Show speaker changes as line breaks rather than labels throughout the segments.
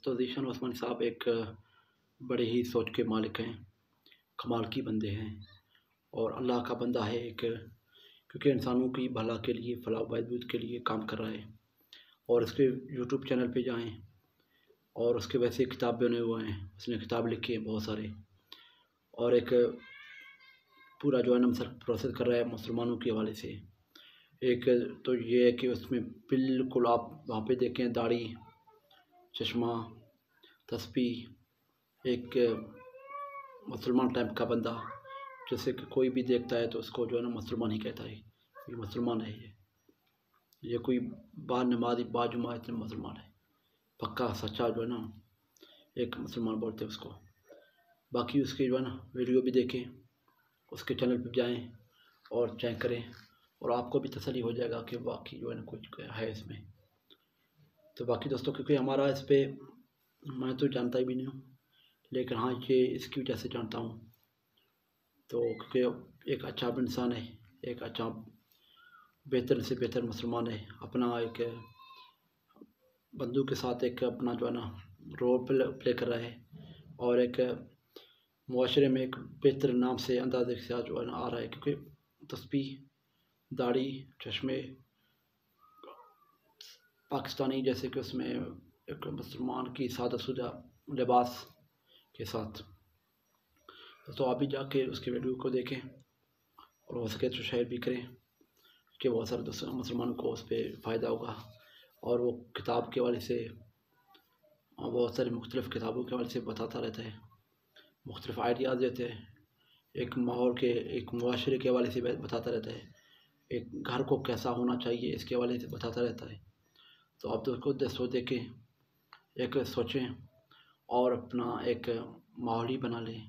तो ज़ीशान उस्मानी साहब एक बड़े ही सोच के मालिक हैं, कमाल की बंदे हैं और अल्लाह का बंदा है एक, क्योंकि इंसानों की भला के लिए, फलाह व बहबूद के लिए काम कर रहा है। और उसके यूट्यूब चैनल पे जाएँ और उसके वैसे किताब बने हुए हैं, उसने किताब लिखी है बहुत सारे, और एक पूरा जो है ना प्रोसेस कर रहा है मुसलमानों के हवाले से। एक तो ये है कि उसमें बिल्कुल आप वहाँ पे देखें दाढ़ी, चश्मा, तस्बीह, एक मुसलमान टाइप का बंदा, जैसे कि कोई भी देखता है तो उसको जो है ना मुसलमान ही कहता है, ये मुसलमान है ये कोई बानमाज़ी बाजुमात मुसलमान है, पक्का सच्चा जो है ना एक मुसलमान बोलते हैं उसको। बाकी उसके जो है ना वीडियो भी देखें, उसके चैनल पर जाएं और चेक करें और आपको भी तसल्ली हो जाएगा कि वाकई जो है ना कुछ है इसमें। तो बाकी दोस्तों, क्योंकि हमारा इस पर मैं तो जानता ही भी नहीं हूँ, लेकिन हाँ ये इसकी वजह से जानता हूँ। तो क्योंकि एक अच्छा इंसान है, एक अच्छा बेहतर से बेहतर मुसलमान है, अपना एक बंदूक के साथ एक अपना जो है ना रोल प्ले कर रहा है और एक मुआशरे में एक बेहतर नाम से अंदाजे के साथ जो है ना आ रहा है, क्योंकि तस्बीह, दाढ़ी, चश्मे पाकिस्तानी जैसे कि उसमें एक मुसलमान की सादा-सुदा लिबास के साथ। तो आप भी जाके उसकी वीडियो को देखें और हो सके तो शेयर भी करें कि बहुत सारे दूसरे मुसलमानों को उस पर फ़ायदा होगा। और वो किताब के हवाले से बहुत सारी मुख्तलिफ़ किताबों के हवाले से बताता रहता है, मुख्तलिफ़ आइडियाज़ देते हैं, एक माहौल के, एक मुआशरे के हवाले से बताता रहता है, एक घर को कैसा होना चाहिए इसके हवाले से बताता रहता है। तो आप तो खुद सोच देखें, एक सोचें और अपना एक माहौल ही बना लें,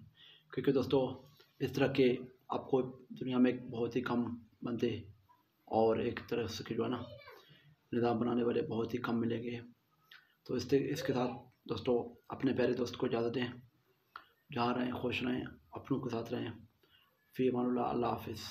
क्योंकि दोस्तों इस तरह के आपको दुनिया में बहुत ही कम बंदे और एक तरह से जो है ना निज़ाम बनाने वाले बहुत ही कम मिलेंगे। तो इसके साथ दोस्तों अपने प्यारे दोस्त को इजाज़त दें, जहाँ रहें खुश रहें, अपनों के साथ रहें। फ़ी अमानुल्लाह, अल्लाह हाफ़िज़।